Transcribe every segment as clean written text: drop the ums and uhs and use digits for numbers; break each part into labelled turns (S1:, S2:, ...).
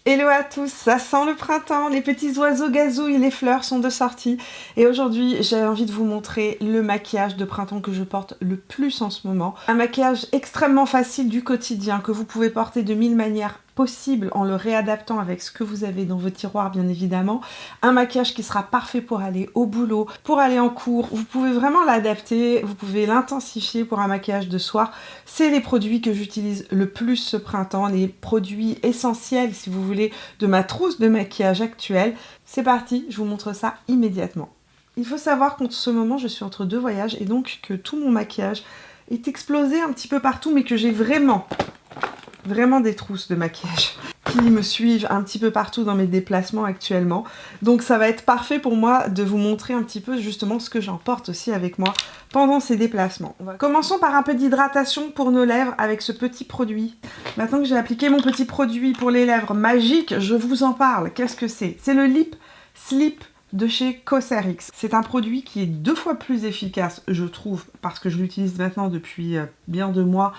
S1: Hello à tous, ça sent le printemps, les petits oiseaux gazouillent, les fleurs sont de sortie. Et aujourd'hui, j'ai envie de vous montrer le maquillage de printemps que je porte le plus en ce moment. Un maquillage extrêmement facile du quotidien que vous pouvez porter de 1000 manières possibles en le réadaptant avec ce que vous avez dans vos tiroirs bien évidemment. Un maquillage qui sera parfait pour aller au boulot, pour aller en cours. Vous pouvez vraiment l'adapter, vous pouvez l'intensifier pour un maquillage de soir. C'est les produits que j'utilise le plus ce printemps, les produits essentiels si vous voulez de ma trousse de maquillage actuelle. C'est parti, je vous montre ça immédiatement. Il faut savoir qu'en ce moment je suis entre deux voyages et donc que tout mon maquillage est explosé un petit peu partout mais que j'ai vraiment des trousses de maquillage qui me suivent un petit peu partout dans mes déplacements actuellement. Donc ça va être parfait pour moi de vous montrer un petit peu justement ce que j'emporte aussi avec moi pendant ces déplacements. Commençons par un peu d'hydratation pour nos lèvres avec ce petit produit. Maintenant que j'ai appliqué mon petit produit pour les lèvres magique, je vous en parle. Qu'est-ce que c'est? C'est le Lip Slip de chez Cosrx. C'est un produit qui est 2 fois plus efficace, je trouve, parce que je l'utilise maintenant depuis bien 2 mois,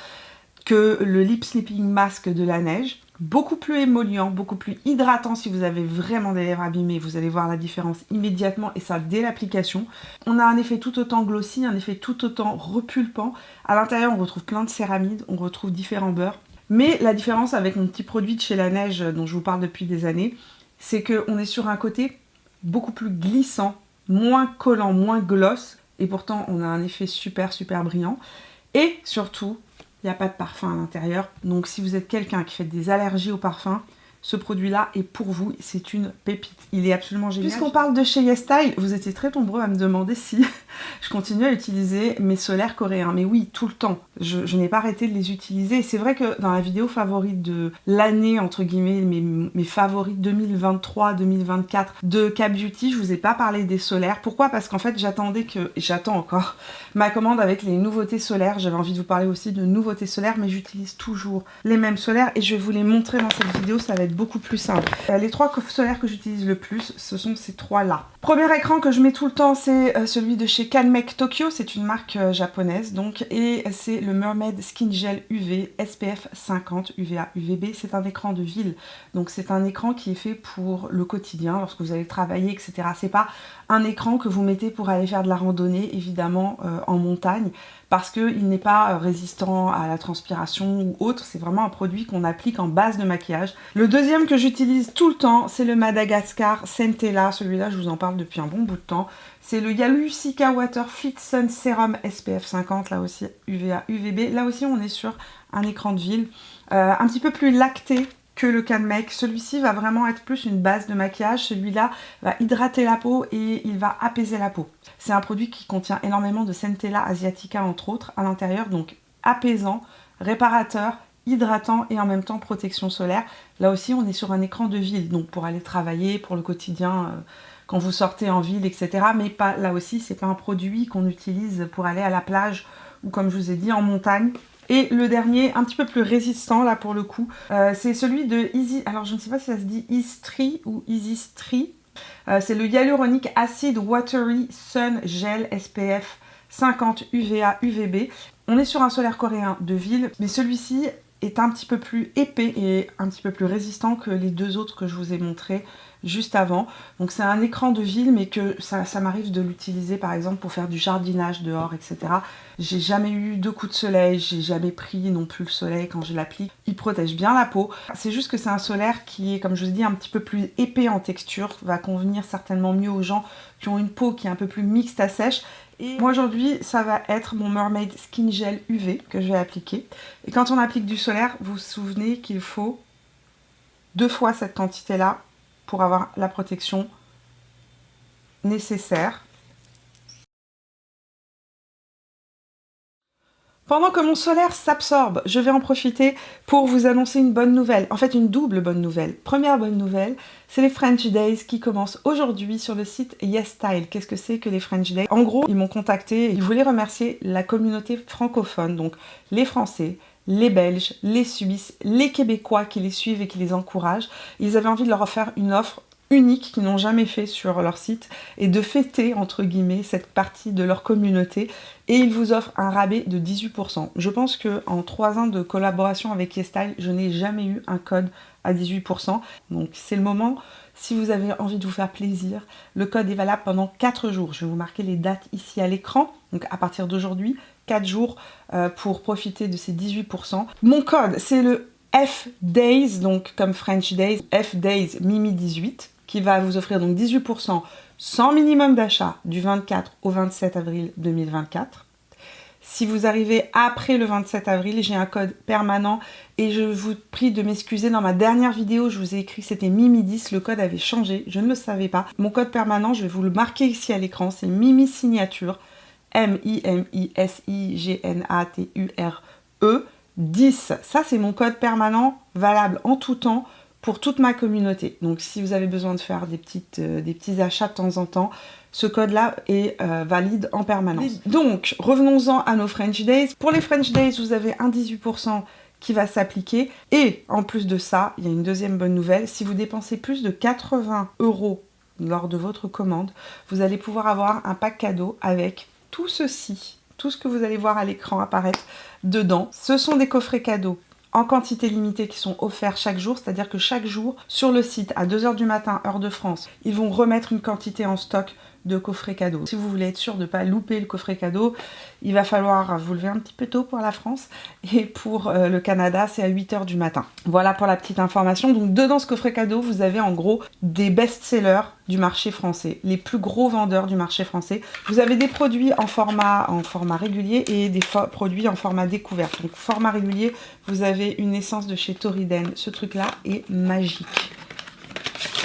S1: que le Lip Sleeping Mask de la neige. Beaucoup plus émollient, beaucoup plus hydratant si vous avez vraiment des lèvres abîmées. Vous allez voir la différence immédiatement et ça dès l'application. On a un effet tout autant glossy, un effet tout autant repulpant. À l'intérieur, on retrouve plein de céramides, on retrouve différents beurres. Mais la différence avec mon petit produit de chez la neige dont je vous parle depuis des années, c'est qu'on est sur un côté beaucoup plus glissant, moins collant, moins gloss. Et pourtant, on a un effet super brillant. Et surtout, il n'y a pas de parfum à l'intérieur, donc si vous êtes quelqu'un qui fait des allergies au parfum, ce produit-là est pour vous, c'est une pépite. Il est absolument génial. Puisqu'on parle de chez YesStyle, vous étiez très nombreux à me demander si je continue à utiliser mes solaires coréens. Mais oui, tout le temps. Je n'ai pas arrêté de les utiliser. Et c'est vrai que dans la vidéo favorite de l'année, entre guillemets, mes favoris 2023-2024 de K Beauty, je vous ai pas parlé des solaires. Pourquoi? Parce qu'en fait, j'attends encore ma commande avec les nouveautés solaires. J'avais envie de vous parler aussi de nouveautés solaires, mais j'utilise toujours les mêmes solaires et je vais vous les montrer dans cette vidéo. Ça va être beaucoup plus simple. Les 3 solaires que j'utilise le plus, ce sont ces 3-là. Premier écran que je mets tout le temps, c'est celui de chez Canmake Tokyo. C'est une marque japonaise, donc, et c'est le Mermaid Skin Gel UV SPF 50 UVA UVB. C'est un écran de ville, donc c'est un écran qui est fait pour le quotidien, lorsque vous allez travailler, etc. C'est pas un écran que vous mettez pour aller faire de la randonnée, évidemment, en montagne, parce qu'il n'est pas résistant à la transpiration ou autre. C'est vraiment un produit qu'on applique en base de maquillage. Le deuxième que j'utilise tout le temps, c'est le Madagascar Centella. Celui-là, je vous en parle depuis un bon bout de temps. C'est le Yalusika Water Fit Sun Serum SPF 50, là aussi UVA UVB. Là aussi, on est sur un écran de ville un petit peu plus lacté que le Canmake. Celui-ci va vraiment être plus une base de maquillage. Celui-là va hydrater la peau et il va apaiser la peau. C'est un produit qui contient énormément de Centella asiatica entre autres à l'intérieur, donc apaisant, réparateur, hydratant et en même temps protection solaire. Là aussi, on est sur un écran de ville, donc pour aller travailler, pour le quotidien, quand vous sortez en ville, etc. Mais pas, là aussi, c'est pas un produit qu'on utilise pour aller à la plage ou comme je vous ai dit, en montagne. Et le dernier, un petit peu plus résistant là pour le coup, c'est celui de Easy, alors je ne sais pas si ça se dit Easy ou Easy Street. C'est le Hyaluronic Acid Watery Sun Gel SPF 50 UVA UVB. On est sur un solaire coréen de ville, mais celui-ci est un petit peu plus épais et un petit peu plus résistant que les 2 autres que je vous ai montrés juste avant. Donc c'est un écran de ville, mais que ça m'arrive de l'utiliser par exemple pour faire du jardinage dehors, etc. J'ai jamais eu de coups de soleil, j'ai jamais pris non plus le soleil quand je l'applique. Il protège bien la peau. C'est juste que c'est un solaire qui est, comme je vous ai dit, un petit peu plus épais en texture, va convenir certainement mieux aux gens qui ont une peau qui est un peu plus mixte à sèche. Et moi aujourd'hui, ça va être mon Mermaid Skin Gel UV que je vais appliquer. Et quand on applique du solaire, vous vous souvenez qu'il faut 2 fois cette quantité-là pour avoir la protection nécessaire. Pendant que mon solaire s'absorbe, je vais en profiter pour vous annoncer une bonne nouvelle. En fait, une double bonne nouvelle. Première bonne nouvelle, c'est les French Days qui commencent aujourd'hui sur le site YesStyle. Qu'est-ce que c'est que les French Days? En gros, ils m'ont contacté, ils voulaient remercier la communauté francophone, donc les Français, les Belges, les Suisses, les Québécois qui les suivent et qui les encouragent. Ils avaient envie de leur offrir une offre unique qu'ils n'ont jamais fait sur leur site et de fêter entre guillemets cette partie de leur communauté, et ils vous offrent un rabais de 18%. Je pense que en 3 ans de collaboration avec YesStyle, je n'ai jamais eu un code à 18%. Donc c'est le moment, si vous avez envie de vous faire plaisir, le code est valable pendant 4 jours. Je vais vous marquer les dates ici à l'écran. Donc à partir d'aujourd'hui, 4 jours pour profiter de ces 18%. Mon code, c'est le FDAYS, donc comme French Days, FDAYS Mimi18, qui va vous offrir donc 18% sans minimum d'achat du 24 au 27 avril 2024. Si vous arrivez après le 27 avril, j'ai un code permanent et je vous prie de m'excuser. Dans ma dernière vidéo, je vous ai écrit que c'était Mimi10, le code avait changé, je ne le savais pas. Mon code permanent, je vais vous le marquer ici à l'écran, c'est Mimi Signature, M-I-M-I-S-I-G-N-A-T-U-R-E 10. Ça, c'est mon code permanent valable en tout temps pour toute ma communauté. Donc, si vous avez besoin de faire des petits achats de temps en temps, ce code-là est valide en permanence. Donc, revenons-en à nos French Days. Pour les French Days, vous avez un 18% qui va s'appliquer. Et en plus de ça, il y a une deuxième bonne nouvelle. Si vous dépensez plus de 80 € lors de votre commande, vous allez pouvoir avoir un pack cadeau avec tout ceci, tout ce que vous allez voir à l'écran apparaître dedans. Ce sont des coffrets cadeaux en quantité limitée qui sont offerts chaque jour, c'est-à-dire que chaque jour, sur le site, à 2 h du matin, heure de France, ils vont remettre une quantité en stock de coffrets cadeaux. Si vous voulez être sûr de ne pas louper le coffret cadeau, il va falloir vous lever un petit peu tôt pour la France, et pour le Canada, c'est à 8 h du matin. Voilà pour la petite information. Donc dedans ce coffret cadeau, vous avez en gros des best-sellers du marché français, les plus gros vendeurs du marché français. Vous avez des produits en format régulier et des produits en format découverte. Donc format régulier, vous avez une essence de chez Toriden. Ce truc-là est magique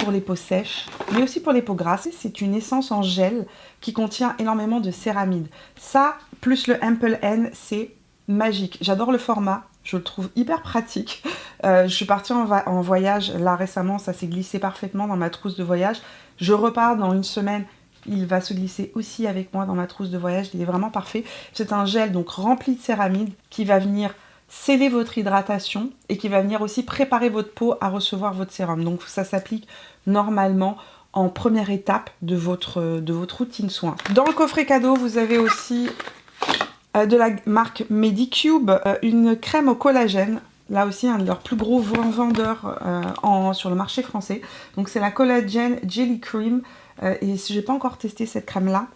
S1: pour les peaux sèches, mais aussi pour les peaux grasses. C'est une essence en gel qui contient énormément de céramide. Ça, plus le Ample N, c'est magique. J'adore le format, je le trouve hyper pratique. Je suis partie en voyage là récemment, ça s'est glissé parfaitement dans ma trousse de voyage. Je repars dans une semaine, il va se glisser aussi avec moi dans ma trousse de voyage, il est vraiment parfait. C'est un gel donc rempli de céramide qui va venir sceller votre hydratation et qui va venir aussi préparer votre peau à recevoir votre sérum. Donc ça s'applique normalement en première étape de votre routine soin. Dans le coffret cadeau, vous avez aussi de la marque Medicube, une crème au collagène. Là aussi, un de leurs plus gros vendeurs sur le marché français. Donc c'est la Collagen Jelly Cream. Et je n'ai pas encore testé cette crème-là,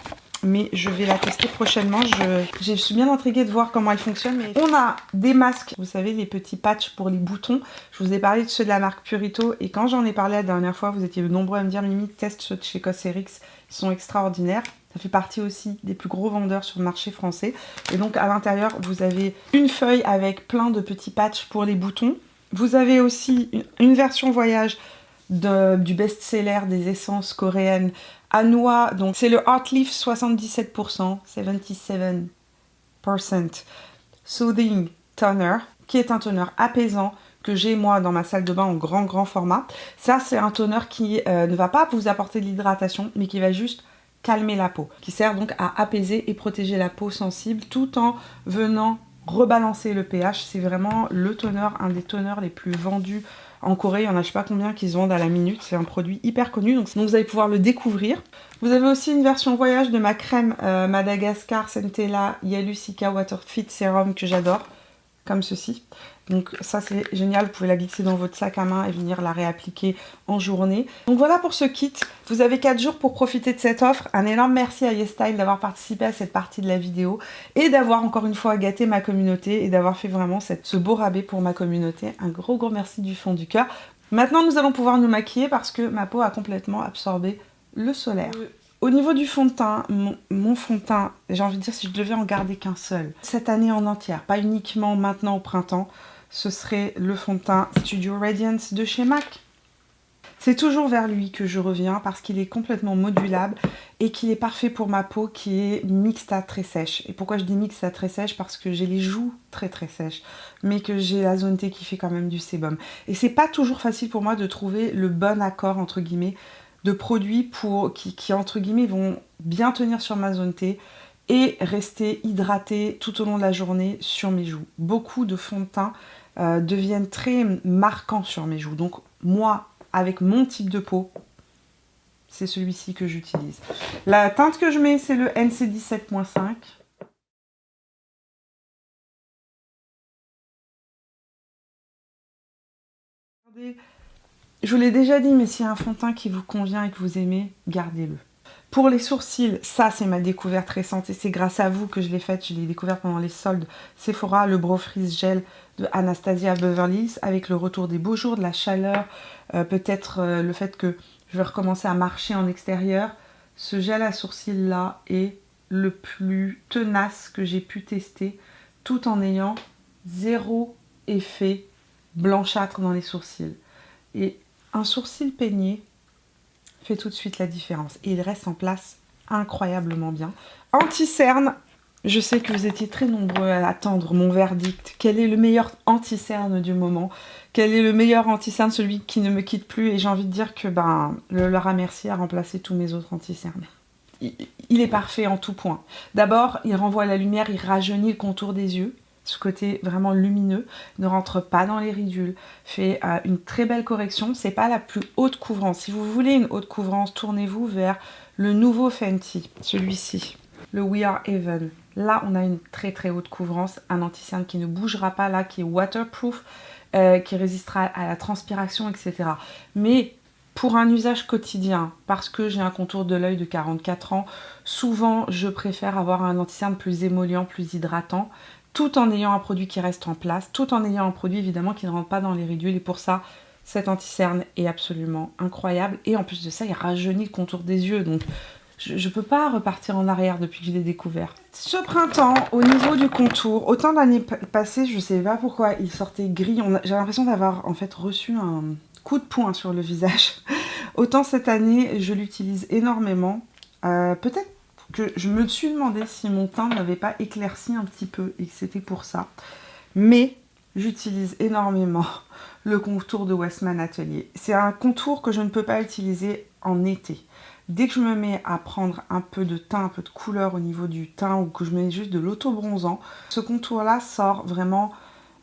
S1: mais je vais la tester prochainement. Je suis bien intriguée de voir comment elle fonctionne. Mais on a des masques, vous savez, les petits patchs pour les boutons. Je vous ai parlé de ceux de la marque Purito, et quand j'en ai parlé la dernière fois, vous étiez nombreux à me dire « Mimi, teste ceux de chez Cosrx, ils sont extraordinaires ». Ça fait partie aussi des plus gros vendeurs sur le marché français. Et donc à l'intérieur, vous avez une feuille avec plein de petits patchs pour les boutons. Vous avez aussi une version voyage du best-seller des essences coréennes à noix. Donc c'est le Heart Leaf 77%, 77% Soothing Toner, qui est un toner apaisant que j'ai moi dans ma salle de bain en grand format. Ça, c'est un toner qui ne va pas vous apporter de l'hydratation, mais qui va juste calmer la peau, qui sert donc à apaiser et protéger la peau sensible tout en venant rebalancer le pH. C'est vraiment le toner, un des toners les plus vendus en Corée. Il y en a je sais pas combien qui se vendent à la minute. C'est un produit hyper connu, donc vous allez pouvoir le découvrir. Vous avez aussi une version voyage de ma crème Madagascar Centella Yalusika Water Fit Serum que j'adore, comme ceci. Donc ça c'est génial, vous pouvez la glisser dans votre sac à main et venir la réappliquer en journée. Donc voilà pour ce kit, vous avez 4 jours pour profiter de cette offre. Un énorme merci à YesStyle d'avoir participé à cette partie de la vidéo et d'avoir encore une fois gâté ma communauté et d'avoir fait vraiment ce beau rabais pour ma communauté. Un gros merci du fond du cœur. Maintenant nous allons pouvoir nous maquiller parce que ma peau a complètement absorbé le solaire. Au niveau du fond de teint, mon fond de teint, j'ai envie de dire si je devais en garder qu'un seul, cette année en entière, pas uniquement maintenant au printemps, ce serait le fond de teint Studio Radiance de chez MAC. C'est toujours vers lui que je reviens parce qu'il est complètement modulable et qu'il est parfait pour ma peau qui est mixte à très sèche. Et pourquoi je dis mixte à très sèche? Parce que j'ai les joues très sèches, mais que j'ai la zone T qui fait quand même du sébum. Et c'est pas toujours facile pour moi de trouver le bon accord entre guillemets de produits qui entre guillemets vont bien tenir sur ma zone T et rester hydraté tout au long de la journée sur mes joues. Beaucoup de fonds de teint deviennent très marquants sur mes joues. Donc moi, avec mon type de peau, c'est celui-ci que j'utilise. La teinte que je mets, c'est le NC 17.5. Je vous l'ai déjà dit, mais s'il y a un fond de teint qui vous convient et que vous aimez, gardez-le. Pour les sourcils, ça c'est ma découverte récente et c'est grâce à vous que je l'ai faite. Je l'ai découvert pendant les soldes Sephora, le Brow Freeze Gel de Anastasia Beverly Hills, avec le retour des beaux jours, de la chaleur, peut-être le fait que je vais recommencer à marcher en extérieur. Ce gel à sourcils là est le plus tenace que j'ai pu tester, tout en ayant zéro effet blanchâtre dans les sourcils. Et un sourcil peigné fait tout de suite la différence. Et il reste en place incroyablement bien. Anti-cerne, je sais que vous étiez très nombreux à attendre mon verdict. Quel est le meilleur anti-cerne du moment? Quel est le meilleur anti-cerne, celui qui ne me quitte plus? Et j'ai envie de dire que le Laura Mercier a remplacé tous mes autres anti-cernes. Il est parfait en tout point. D'abord, il renvoie la lumière, il rajeunit le contour des yeux. Ce côté vraiment lumineux, ne rentre pas dans les ridules, fait une très belle correction. C'est pas la plus haute couvrance. Si vous voulez une haute couvrance, tournez-vous vers le nouveau Fenty, celui-ci, le We Are Even. Là, on a une très très haute couvrance, un anti-cerne qui ne bougera pas là, qui est waterproof, qui résistera à la transpiration, etc. Mais pour un usage quotidien, parce que j'ai un contour de l'œil de 44 ans, souvent je préfère avoir un anti-cerne plus émollient, plus hydratant, tout en ayant un produit qui reste en place, tout en ayant un produit évidemment qui ne rentre pas dans les ridules. Et pour ça, cet anti-cerne est absolument incroyable. Et en plus de ça, il rajeunit le contour des yeux. Donc, je ne peux pas repartir en arrière depuis que je l'ai découvert. Ce printemps, au niveau du contour, autant l'année passée, je ne sais pas pourquoi il sortait gris. J'ai l'impression d'avoir en fait reçu un coup de poing sur le visage. Autant cette année, je l'utilise énormément. Peut-être que je me suis demandé si mon teint n'avait pas éclairci un petit peu et que c'était pour ça. Mais j'utilise énormément le contour de Westman Atelier. C'est un contour que je ne peux pas utiliser en été. Dès que je me mets à prendre un peu de teint, un peu de couleur au niveau du teint ou que je mets juste de l'auto-bronzant, ce contour-là sort vraiment,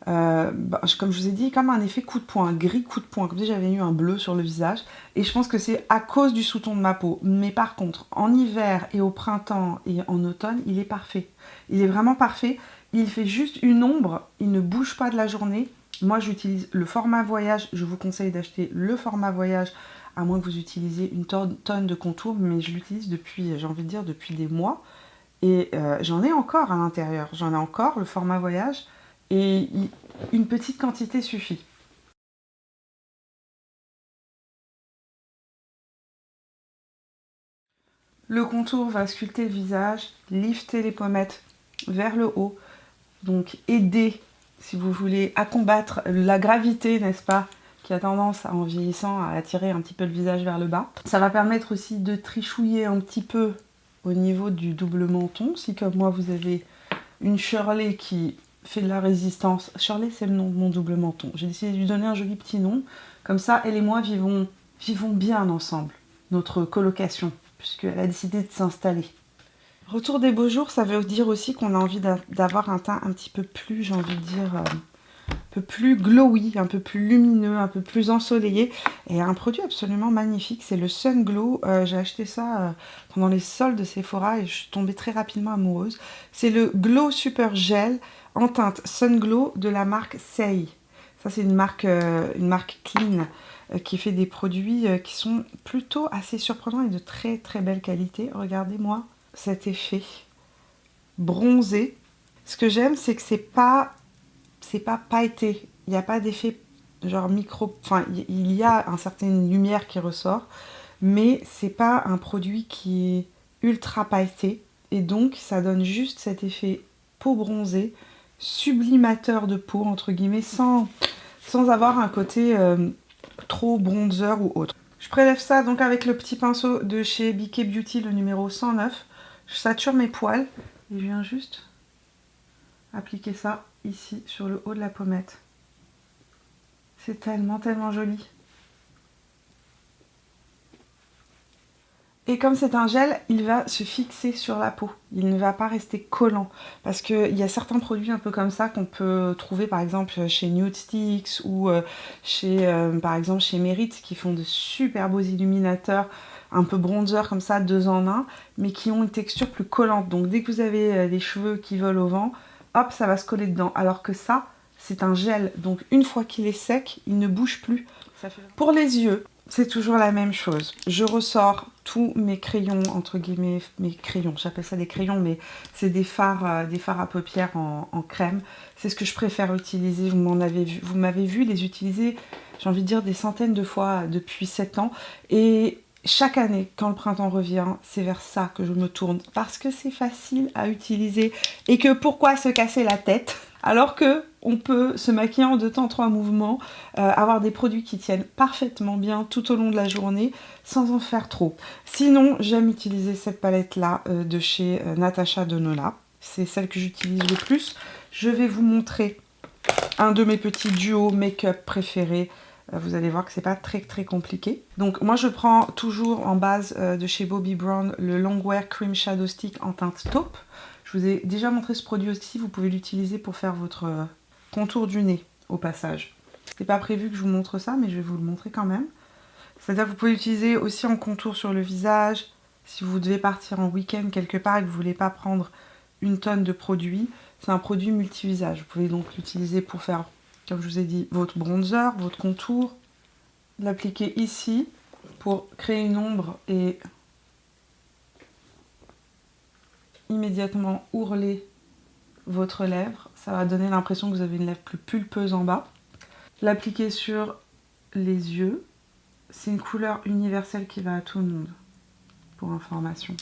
S1: comme je vous ai dit, comme un effet coup de poing, un gris coup de poing, comme si j'avais eu un bleu sur le visage. Et je pense que c'est à cause du sous-ton de ma peau. Mais par contre, en hiver et au printemps et en automne, il est parfait. Il est vraiment parfait. Il fait juste une ombre, il ne bouge pas de la journée. Moi, j'utilise le format voyage. Je vous conseille d'acheter le format voyage, à moins que vous utilisiez une tonne de contour. Mais je l'utilise depuis, j'ai envie de dire, depuis des mois. Et j'en ai encore à l'intérieur. J'en ai encore, le format voyage. Et une petite quantité suffit. Le contour va sculpter le visage, lifter les pommettes vers le haut. Donc aider, si vous voulez, à combattre la gravité, n'est-ce pas, qui a tendance, en vieillissant, à attirer un petit peu le visage vers le bas. Ça va permettre aussi de trichouiller un petit peu au niveau du double menton. Si comme moi, vous avez une Shirley qui fait de la résistance. Shirley, c'est le nom de mon double menton. J'ai décidé de lui donner un joli petit nom. Comme ça, elle et moi vivons bien ensemble. Notre colocation, puisqu'elle a décidé de s'installer. Retour des beaux jours, ça veut dire aussi qu'on a envie d'avoir un teint un petit peu plus, j'ai envie de dire, un peu plus glowy, un peu plus lumineux, un peu plus ensoleillé. Et un produit absolument magnifique, c'est le Sun Glow. J'ai acheté ça pendant les soldes de Sephora et je suis tombée très rapidement amoureuse. C'est le Glow Super Gel en teinte Sun Glow de la marque Sei. Ça, c'est une marque clean qui fait des produits qui sont plutôt assez surprenants et de très très belle qualité. Regardez-moi cet effet bronzé. Ce que j'aime, c'est que c'est pas pailleté. Il n'y a pas d'effet genre micro... Enfin, il y a une certaine lumière qui ressort, mais c'est pas un produit qui est ultra pailleté. Et donc, ça donne juste cet effet peau bronzée, sublimateur de peau, entre guillemets, sans avoir un côté trop bronzer ou autre. Je prélève ça donc avec le petit pinceau de chez BK Beauty, le numéro 109. Je sature mes poils et je viens juste appliquer ça ici sur le haut de la pommette. C'est tellement tellement joli. Et comme c'est un gel, il va se fixer sur la peau. Il ne va pas rester collant. Parce qu'il y a certains produits un peu comme ça qu'on peut trouver par exemple chez Nude Sticks ou par exemple chez Merit qui font de super beaux illuminateurs, un peu bronzer comme ça, 2 en 1, mais qui ont une texture plus collante. Donc dès que vous avez les cheveux qui volent au vent, hop, ça va se coller dedans. Alors que ça, c'est un gel. Donc une fois qu'il est sec, il ne bouge plus. Pour les yeux, c'est toujours la même chose. Je ressors tous mes crayons, entre guillemets, mes crayons, j'appelle ça des crayons, mais c'est des fards à paupières en crème. C'est ce que je préfère utiliser. Vous m'avez vu les utiliser, j'ai envie de dire, des centaines de fois depuis 7 ans. Et chaque année, quand le printemps revient, c'est vers ça que je me tourne. Parce que c'est facile à utiliser. Et que pourquoi se casser la tête alors que on peut se maquiller en 2 temps 3 mouvements, avoir des produits qui tiennent parfaitement bien tout au long de la journée, sans en faire trop. Sinon, j'aime utiliser cette palette-là de chez Natasha Denona. C'est celle que j'utilise le plus. Je vais vous montrer un de mes petits duos make-up préférés. Vous allez voir que c'est pas très compliqué. Donc moi je prends toujours en base de chez Bobbi Brown le Longwear Cream Shadow Stick en teinte taupe. Je vous ai déjà montré ce produit aussi, vous pouvez l'utiliser pour faire votre contour du nez au passage. C'était pas prévu que je vous montre ça, mais je vais vous le montrer quand même. C'est-à-dire que vous pouvez l'utiliser aussi en contour sur le visage, si vous devez partir en week-end quelque part et que vous voulez pas prendre une tonne de produits. C'est un produit multi-visage. Vous pouvez donc l'utiliser pour faire, comme je vous ai dit, votre bronzer, votre contour. L'appliquer ici pour créer une ombre et immédiatement ourler votre lèvre. Ça va donner l'impression que vous avez une lèvre plus pulpeuse en bas. L'appliquer sur les yeux. C'est une couleur universelle qui va à tout le monde, pour information.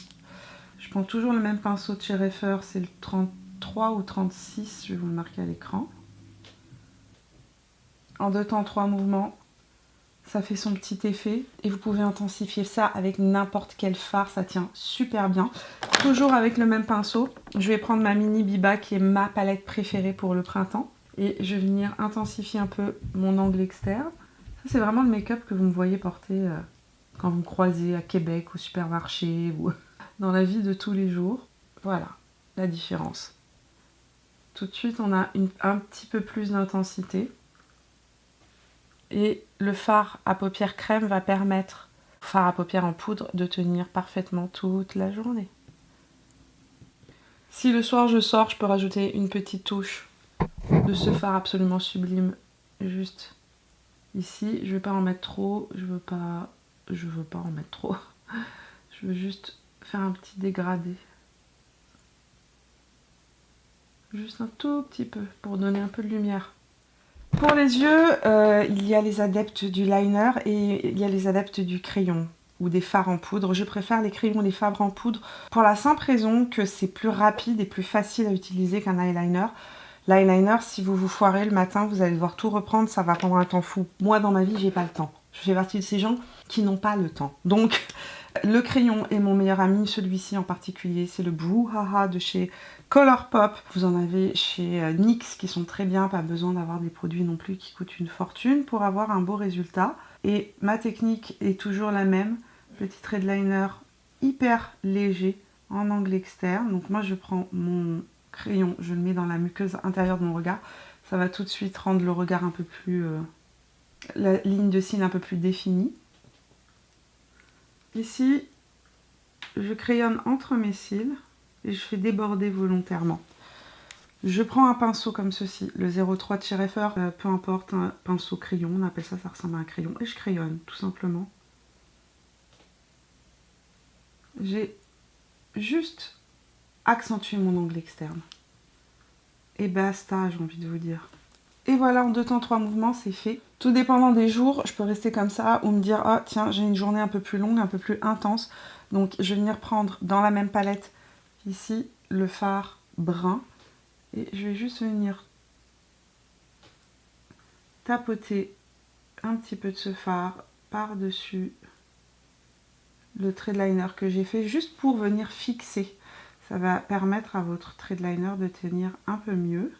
S1: Je prends toujours le même pinceau de chez Reifer, c'est le 33 ou 36, je vais vous le marquer à l'écran. En 2 temps 3 mouvements, ça fait son petit effet. Et vous pouvez intensifier ça avec n'importe quel fard, ça tient super bien. Toujours avec le même pinceau, je vais prendre ma mini Biba qui est ma palette préférée pour le printemps. Et je vais venir intensifier un peu mon angle externe. Ça c'est vraiment le make-up que vous me voyez porter quand vous me croisez à Québec, au supermarché ou dans la vie de tous les jours. Voilà la différence. Tout de suite on a un petit peu plus d'intensité. Et le fard à paupières crème va permettre au fard à paupières en poudre de tenir parfaitement toute la journée. Si le soir je sors, je peux rajouter une petite touche de ce fard absolument sublime juste ici. Je ne vais pas en mettre trop, je veux pas en mettre trop. Je veux juste faire un petit dégradé. Juste un tout petit peu pour donner un peu de lumière. Pour les yeux, il y a les adeptes du liner et il y a les adeptes du crayon ou des fards en poudre. Je préfère les crayons et les fards en poudre pour la simple raison que c'est plus rapide et plus facile à utiliser qu'un eyeliner. L'eyeliner, si vous vous foirez le matin, vous allez devoir tout reprendre, ça va prendre un temps fou. Moi, dans ma vie, j'ai pas le temps. Je fais partie de ces gens qui n'ont pas le temps. Donc, le crayon est mon meilleur ami, celui-ci en particulier, c'est le Brouhaha de chez Colourpop. Vous en avez chez NYX qui sont très bien, pas besoin d'avoir des produits non plus qui coûtent une fortune pour avoir un beau résultat. Et ma technique est toujours la même, petit trait de liner hyper léger en angle externe. Donc moi je prends mon crayon, je le mets dans la muqueuse intérieure de mon regard. Ça va tout de suite rendre le regard un peu plus... la ligne de cils un peu plus définie. Ici, je crayonne entre mes cils et je fais déborder volontairement. Je prends un pinceau comme ceci, le 03 de chez Reifer, peu importe, un pinceau crayon, on appelle ça, ça ressemble à un crayon, et je crayonne tout simplement. J'ai juste accentué mon angle externe. Et basta, j'ai envie de vous dire. Et voilà, en 2 temps 3 mouvements, c'est fait. Tout dépendant des jours, je peux rester comme ça ou me dire, ah tiens, j'ai une journée un peu plus longue, un peu plus intense. Donc je vais venir prendre dans la même palette, ici, le fard brun. Et je vais juste venir tapoter un petit peu de ce fard par-dessus le trait de liner que j'ai fait, juste pour venir fixer. Ça va permettre à votre trait de liner de tenir un peu mieux.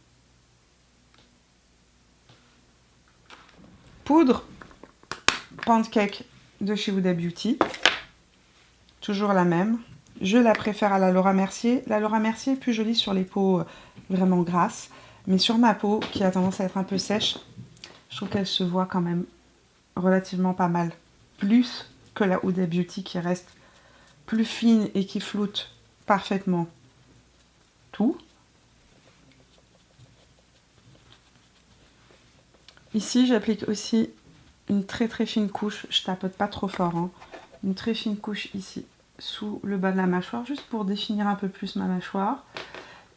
S1: Poudre Pancake de chez Huda Beauty. Toujours la même. Je la préfère à la Laura Mercier. La Laura Mercier est plus jolie sur les peaux vraiment grasses. Mais sur ma peau, qui a tendance à être un peu sèche, je trouve qu'elle se voit quand même relativement pas mal. Plus que la Huda Beauty qui reste plus fine et qui floute parfaitement tout. Ici, j'applique aussi une très fine couche. Je tapote pas trop fort, hein. Une très fine couche ici, sous le bas de la mâchoire, juste pour définir un peu plus ma mâchoire.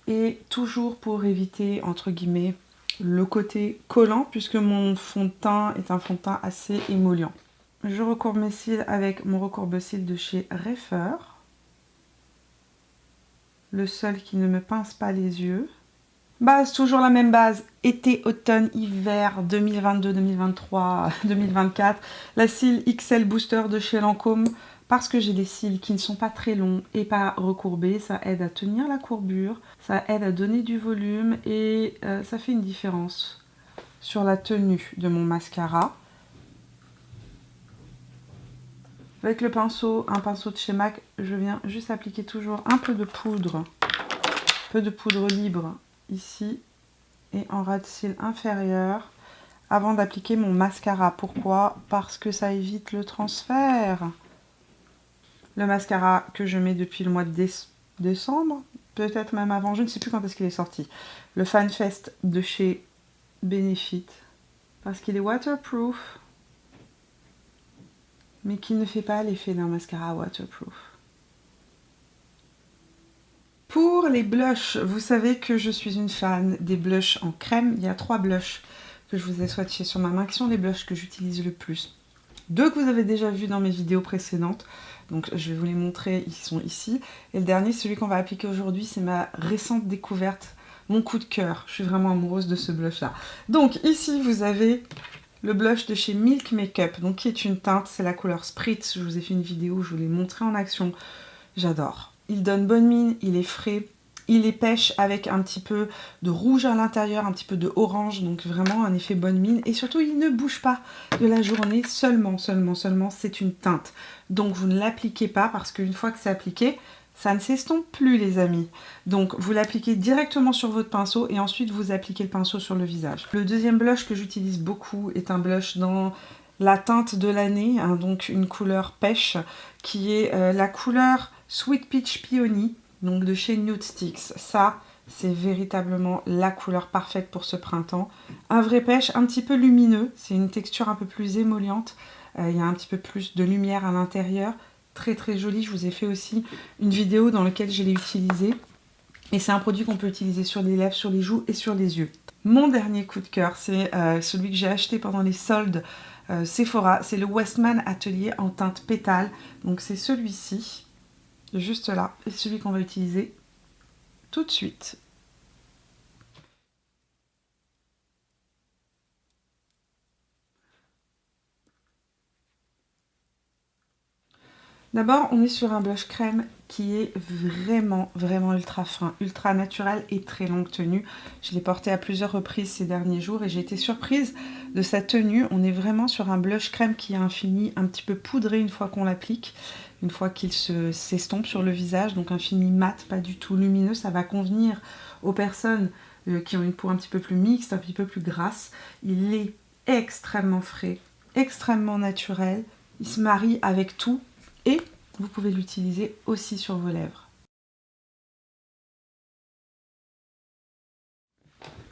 S1: Et toujours pour éviter, entre guillemets, le côté collant, puisque mon fond de teint est un fond de teint assez émollient. Je recourbe mes cils avec mon recourbe-cils de chez Reifer. Le seul qui ne me pince pas les yeux. Base, toujours la même base. Été, automne, hiver 2022, 2023, 2024. La cils XL Booster de chez Lancôme. Parce que j'ai des cils qui ne sont pas très longs et pas recourbés, ça aide à tenir la courbure, ça aide à donner du volume et ça fait une différence sur la tenue de mon mascara. Avec le pinceau, un pinceau de chez MAC, je viens juste appliquer toujours un peu de poudre libre ici et en ras de cils inférieur avant d'appliquer mon mascara. Pourquoi? Parce que ça évite le transfert. Le mascara que je mets depuis le mois de décembre, peut-être même avant, je ne sais plus quand est-ce qu'il est sorti. Le FanFest de chez Benefit, parce qu'il est waterproof, mais qui ne fait pas l'effet d'un mascara waterproof. Pour les blushs, vous savez que je suis une fan des blushs en crème. Il y a 3 blushs que je vous ai swatchés sur ma main, qui sont les blushs que j'utilise le plus. 2 que vous avez déjà vus dans mes vidéos précédentes. Donc je vais vous les montrer, ils sont ici. Et le dernier, celui qu'on va appliquer aujourd'hui, c'est ma récente découverte, mon coup de cœur. Je suis vraiment amoureuse de ce blush là. Donc ici vous avez le blush de chez Milk Makeup, donc qui est une teinte, c'est la couleur Spritz. Je vous ai fait une vidéo, je vous l'ai montré en action. J'adore. Il donne bonne mine, il est frais. Il est pêche avec un petit peu de rouge à l'intérieur, un petit peu de orange, donc vraiment un effet bonne mine. Et surtout, il ne bouge pas de la journée, seulement, c'est une teinte. Donc vous ne l'appliquez pas parce qu'une fois que c'est appliqué, ça ne s'estompe plus les amis. Donc vous l'appliquez directement sur votre pinceau et ensuite vous appliquez le pinceau sur le visage. Le deuxième blush que j'utilise beaucoup est un blush dans la teinte de l'année, hein, donc une couleur pêche qui est la couleur Sweet Peach Peony. Donc de chez Nude Sticks, ça c'est véritablement la couleur parfaite pour ce printemps. Un vrai pêche, un petit peu lumineux, c'est une texture un peu plus émolliente, il y a un petit peu plus de lumière à l'intérieur, très joli. Je vous ai fait aussi une vidéo dans laquelle je l'ai utilisé. Et c'est un produit qu'on peut utiliser sur les lèvres, sur les joues et sur les yeux. Mon dernier coup de cœur, c'est celui que j'ai acheté pendant les soldes Sephora, c'est le Westman Atelier en teinte pétale. Donc c'est celui-ci. Juste là, et celui qu'on va utiliser tout de suite. D'abord, on est sur un blush crème qui est vraiment ultra fin, ultra naturel et très longue tenue. Je l'ai porté à plusieurs reprises ces derniers jours et j'ai été surprise de sa tenue. On est vraiment sur un blush crème qui a un fini un petit peu poudré une fois qu'on l'applique, une fois qu'il s'estompe sur le visage. Donc un fini mat, pas du tout lumineux. Ça va convenir aux personnes qui ont une peau un petit peu plus mixte, un petit peu plus grasse. Il est extrêmement frais, extrêmement naturel. Il se marie avec tout. Et vous pouvez l'utiliser aussi sur vos lèvres.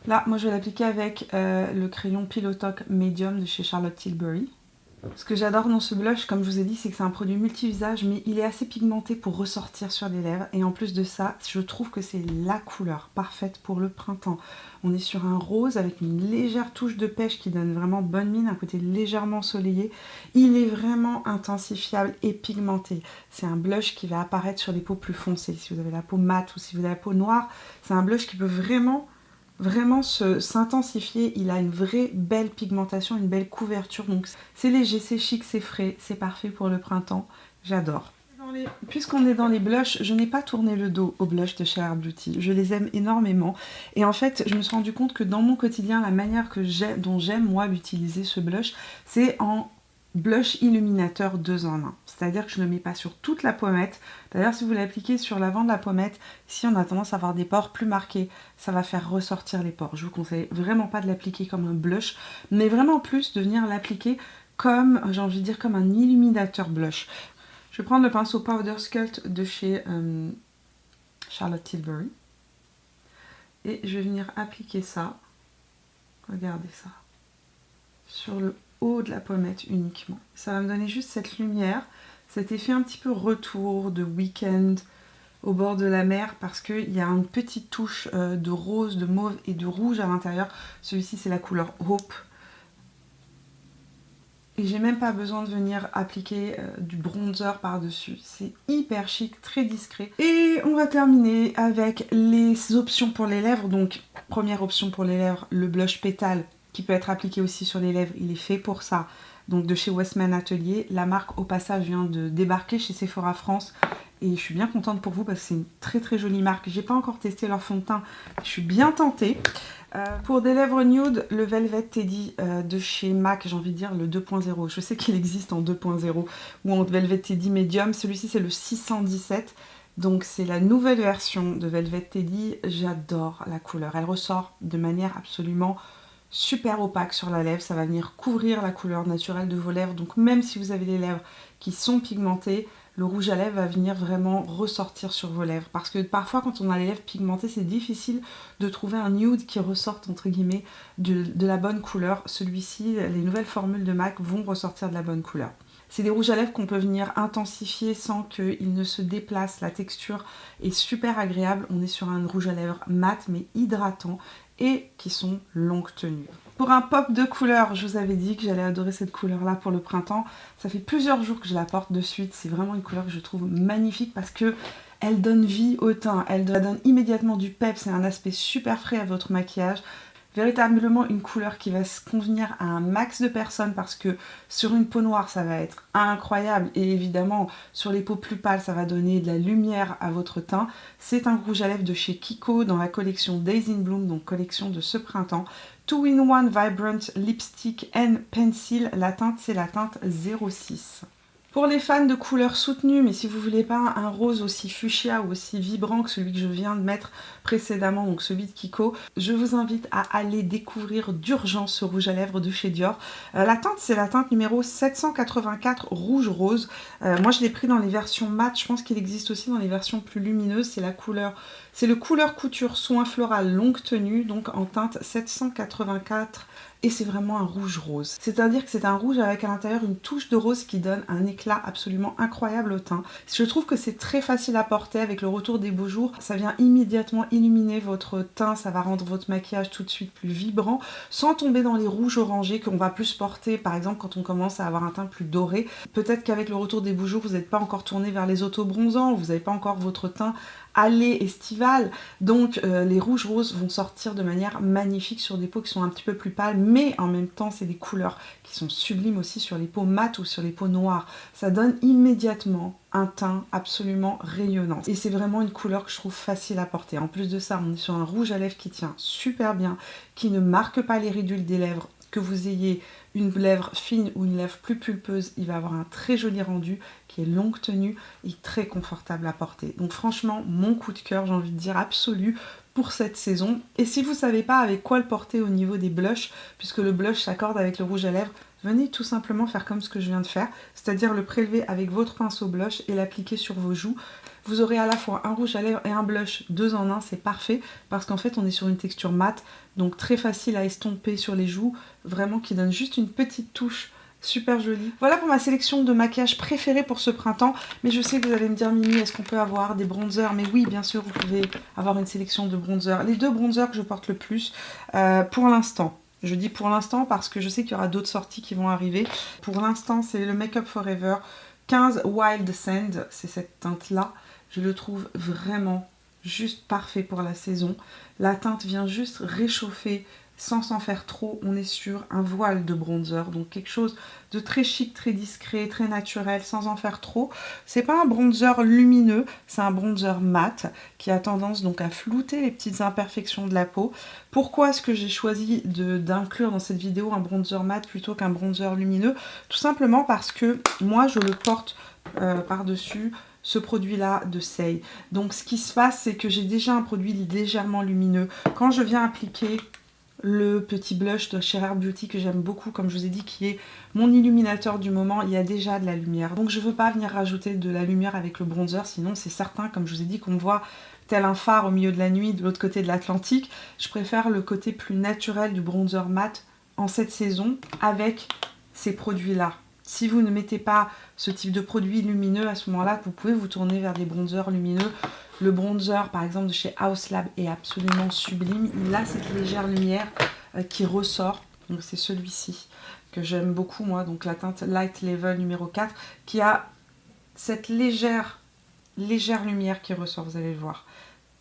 S1: Là, moi je vais l'appliquer avec le crayon Pillow Talk Medium de chez Charlotte Tilbury. Ce que j'adore dans ce blush, comme je vous ai dit, c'est que c'est un produit multi-visage, mais il est assez pigmenté pour ressortir sur les lèvres. Et en plus de ça, je trouve que c'est la couleur parfaite pour le printemps. On est sur un rose avec une légère touche de pêche qui donne vraiment bonne mine, un côté légèrement ensoleillé. Il est vraiment intensifiable et pigmenté. C'est un blush qui va apparaître sur les peaux plus foncées. Si vous avez la peau mate ou si vous avez la peau noire, c'est un blush qui peut vraiment s'intensifier. Il a une vraie belle pigmentation, une belle couverture, donc c'est léger, c'est chic, c'est frais, c'est parfait pour le printemps, j'adore. Puisqu'on est dans les blushs, je n'ai pas tourné le dos aux blushs de chez Rare Beauty, je les aime énormément et en fait je me suis rendu compte que dans mon quotidien, la manière dont j'aime moi l'utiliser ce blush, c'est en blush illuminateur 2 en 1. C'est-à-dire que je ne le mets pas sur toute la pommette. D'ailleurs, si vous l'appliquez sur l'avant de la pommette, ici on a tendance à avoir des pores plus marqués. Ça va faire ressortir les pores. Je vous conseille vraiment pas de l'appliquer comme un blush, mais vraiment plus de venir l'appliquer comme, j'ai envie de dire, comme un illuminateur blush. Je vais prendre le pinceau Powder Sculpt de chez Charlotte Tilbury. Et je vais venir appliquer ça. Regardez ça. Sur le haut de la pommette uniquement. Ça va me donner juste cette lumière, cet effet un petit peu retour de week-end au bord de la mer parce qu'il y a une petite touche de rose, de mauve et de rouge à l'intérieur. Celui-ci c'est la couleur Hope. Et j'ai même pas besoin de venir appliquer du bronzer par-dessus. C'est hyper chic, très discret. Et on va terminer avec les options pour les lèvres. Donc première option pour les lèvres, le blush pétale qui peut être appliqué aussi sur les lèvres, il est fait pour ça. Donc de chez Westman Atelier, la marque au passage vient de débarquer chez Sephora France et je suis bien contente pour vous parce que c'est une très très jolie marque. J'ai pas encore testé leur fond de teint, je suis bien tentée. Pour des lèvres nude, le Velvet Teddy de chez MAC, j'ai envie de dire le 2.0. Je sais qu'il existe en 2.0 ou en Velvet Teddy Medium. Celui-ci c'est le 617. Donc c'est la nouvelle version de Velvet Teddy. J'adore la couleur. Elle ressort de manière absolument super opaque sur la lèvre, ça va venir couvrir la couleur naturelle de vos lèvres, donc même si vous avez les lèvres qui sont pigmentées, le rouge à lèvres va venir vraiment ressortir sur vos lèvres, parce que parfois quand on a les lèvres pigmentées, c'est difficile de trouver un nude qui ressorte entre guillemets de la bonne couleur. Celui-ci, les nouvelles formules de MAC vont ressortir de la bonne couleur. C'est des rouges à lèvres qu'on peut venir intensifier sans qu'ils ne se déplacent. La texture est super agréable. On est sur un rouge à lèvres mat mais hydratant et qui sont longue tenue. Pour un pop de couleur, je vous avais dit que j'allais adorer cette couleur-là pour le printemps. Ça fait plusieurs jours que je la porte de suite. C'est vraiment une couleur que je trouve magnifique parce que elle donne vie au teint. Elle donne immédiatement du pep. C'est un aspect super frais à votre maquillage. Véritablement une couleur qui va se convenir à un max de personnes parce que sur une peau noire ça va être incroyable et évidemment sur les peaux plus pâles ça va donner de la lumière à votre teint. C'est un rouge à lèvres de chez Kiko dans la collection Days in Bloom, donc collection de ce printemps. 2-in-1 Vibrant Lipstick and Pencil, la teinte c'est la teinte 06. Pour les fans de couleurs soutenues, mais si vous voulez pas un rose aussi fuchsia ou aussi vibrant que celui que je viens de mettre précédemment, donc celui de Kiko, je vous invite à aller découvrir d'urgence ce rouge à lèvres de chez Dior. La teinte, c'est la teinte numéro 784 rouge rose. Moi, je l'ai pris dans les versions mat. Je pense qu'il existe aussi dans les versions plus lumineuses. C'est la couleur, c'est le couleur couture soin floral longue tenue, donc en teinte 784. Et c'est vraiment un rouge rose. C'est-à-dire que c'est un rouge avec à l'intérieur une touche de rose qui donne un éclat absolument incroyable au teint. Je trouve que c'est très facile à porter avec le retour des beaux jours. Ça vient immédiatement illuminer votre teint, ça va rendre votre maquillage tout de suite plus vibrant, sans tomber dans les rouges orangés qu'on va plus porter, par exemple quand on commence à avoir un teint plus doré. Peut-être qu'avec le retour des beaux jours, vous n'êtes pas encore tourné vers les auto-bronzants, vous n'avez pas encore votre teint allé estival, donc les rouges roses vont sortir de manière magnifique sur des peaux qui sont un petit peu plus pâles, mais en même temps c'est des couleurs qui sont sublimes aussi sur les peaux mates ou sur les peaux noires. Ça donne immédiatement un teint absolument rayonnant et c'est vraiment une couleur que je trouve facile à porter. En plus de ça, on est sur un rouge à lèvres qui tient super bien, qui ne marque pas les ridules des lèvres. Que vous ayez une lèvre fine ou une lèvre plus pulpeuse, il va avoir un très joli rendu qui est longue tenue et très confortable à porter. Donc franchement, mon coup de cœur, j'ai envie de dire absolu pour cette saison. Et si vous ne savez pas avec quoi le porter au niveau des blushs, puisque le blush s'accorde avec le rouge à lèvres, venez tout simplement faire comme ce que je viens de faire, c'est-à-dire le prélever avec votre pinceau blush et l'appliquer sur vos joues. Vous aurez à la fois un rouge à lèvres et un blush 2 en 1, c'est parfait parce qu'en fait on est sur une texture mate, donc très facile à estomper sur les joues, vraiment qui donne juste une petite touche super jolie. Voilà pour ma sélection de maquillage préféré pour ce printemps, mais je sais que vous allez me dire Mimi, est-ce qu'on peut avoir des bronzers? Mais oui, bien sûr, vous pouvez avoir une sélection de bronzers. Les deux bronzers que je porte le plus pour l'instant. Je dis pour l'instant parce que je sais qu'il y aura d'autres sorties qui vont arriver. Pour l'instant, c'est le Make Up Forever 15 Wild Sand, c'est cette teinte-là. Je le trouve vraiment juste parfait pour la saison. La teinte vient juste réchauffer sans s'en faire trop, on est sur un voile de bronzer, donc quelque chose de très chic, très discret, très naturel, sans en faire trop. C'est pas un bronzer lumineux, c'est un bronzer mat qui a tendance donc à flouter les petites imperfections de la peau. Pourquoi est-ce que j'ai choisi d'inclure dans cette vidéo un bronzer mat plutôt qu'un bronzer lumineux? Tout simplement parce que moi je le porte par-dessus ce produit-là de Saie. Donc ce qui se passe, c'est que j'ai déjà un produit légèrement lumineux. Quand je viens appliquer le petit blush de chez Rare Beauty que j'aime beaucoup, comme je vous ai dit, qui est mon illuminateur du moment, il y a déjà de la lumière. Donc je ne veux pas venir rajouter de la lumière avec le bronzer, sinon c'est certain, comme je vous ai dit, qu'on me voit tel un phare au milieu de la nuit de l'autre côté de l'Atlantique. Je préfère le côté plus naturel du bronzer mat en cette saison avec ces produits-là. Si vous ne mettez pas ce type de produit lumineux, à ce moment-là, vous pouvez vous tourner vers des bronzers lumineux. Le bronzer, par exemple, de chez Haus Lab est absolument sublime. Il a cette légère lumière qui ressort. Donc c'est celui-ci que j'aime beaucoup, moi. Donc la teinte Light Level numéro 4, qui a cette légère lumière qui ressort, vous allez le voir.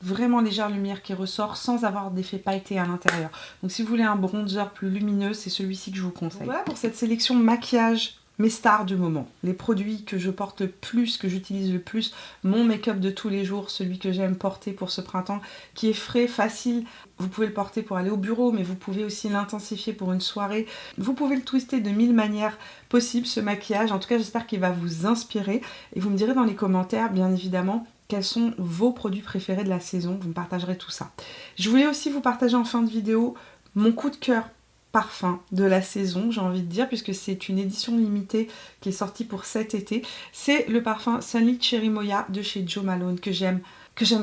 S1: Vraiment légère lumière qui ressort sans avoir d'effet pailleté à l'intérieur. Donc si vous voulez un bronzer plus lumineux, c'est celui-ci que je vous conseille. Voilà pour cette sélection maquillage, mes stars du moment. Les produits que je porte le plus, que j'utilise le plus, mon make-up de tous les jours, celui que j'aime porter pour ce printemps, qui est frais, facile. Vous pouvez le porter pour aller au bureau, mais vous pouvez aussi l'intensifier pour une soirée. Vous pouvez le twister de 1000 manières possibles, ce maquillage. En tout cas, j'espère qu'il va vous inspirer. Et vous me direz dans les commentaires, bien évidemment, quels sont vos produits préférés de la saison. Vous me partagerez tout ça. Je voulais aussi vous partager en fin de vidéo mon coup de cœur parfum de la saison, j'ai envie de dire, puisque c'est une édition limitée qui est sortie pour cet été. C'est le parfum Sunlit Cherry Mocha de chez Jo Malone que j'aime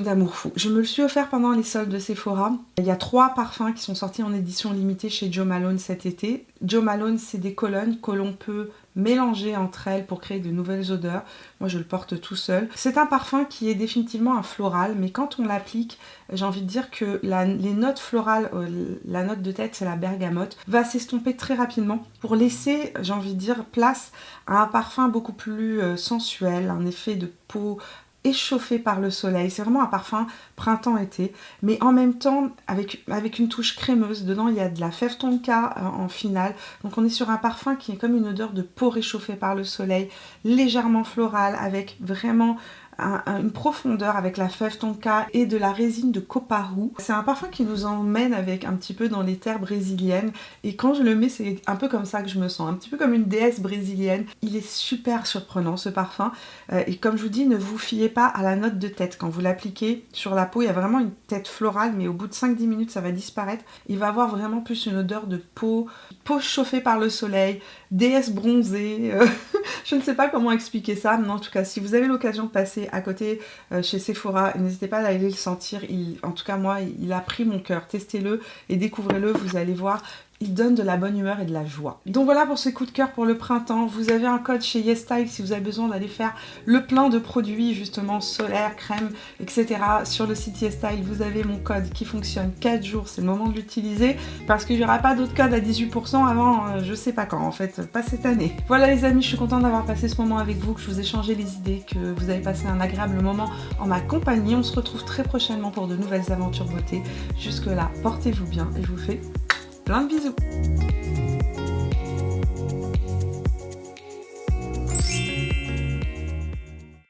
S1: d'amour fou. Je me le suis offert pendant les soldes de Sephora. Il y a 3 parfums qui sont sortis en édition limitée chez Jo Malone cet été. Jo Malone, c'est des colonnes que l'on peut mélanger entre elles pour créer de nouvelles odeurs. Moi, je le porte tout seul. C'est un parfum qui est définitivement un floral, mais quand on l'applique, j'ai envie de dire que les notes florales, la note de tête, c'est la bergamote, va s'estomper très rapidement pour laisser, j'ai envie de dire, place à un parfum beaucoup plus sensuel, un effet de peau échauffé par le soleil. C'est vraiment un parfum printemps-été, mais en même temps avec une touche crémeuse. Dedans, il y a de la fève tonka en finale. Donc on est sur un parfum qui est comme une odeur de peau réchauffée par le soleil, légèrement floral, avec vraiment une profondeur avec la fève tonka et de la résine de coparu. C'est un parfum qui nous emmène avec un petit peu dans les terres brésiliennes, et quand je le mets, c'est un peu comme ça que je me sens, un petit peu comme une déesse brésilienne. Il est super surprenant ce parfum, et comme je vous dis, ne vous fiez pas à la note de tête. Quand vous l'appliquez sur la peau, il y a vraiment une tête florale, mais au bout de 5-10 minutes, ça va disparaître. Il va avoir vraiment plus une odeur de peau chauffée par le soleil, déesse bronzée. Je ne sais pas comment expliquer ça, mais en tout cas, si vous avez l'occasion de passer à côté chez Sephora, n'hésitez pas à aller le sentir. En tout cas, moi, il a pris mon cœur. Testez-le et découvrez-le, vous allez voir. Il donne de la bonne humeur et de la joie. Donc voilà pour ce coup de cœur pour le printemps. Vous avez un code chez YesStyle si vous avez besoin d'aller faire le plein de produits justement solaires, crème, etc. Sur le site YesStyle, vous avez mon code qui fonctionne 4 jours. C'est le moment de l'utiliser parce qu'il n'y aura pas d'autre code à 18% avant je sais pas quand, en fait, pas cette année. Voilà les amis, je suis contente d'avoir passé ce moment avec vous, que je vous ai changé les idées, que vous avez passé un agréable moment en ma compagnie. On se retrouve très prochainement pour de nouvelles aventures beauté. Jusque là, portez-vous bien et je vous fais plein de bisous.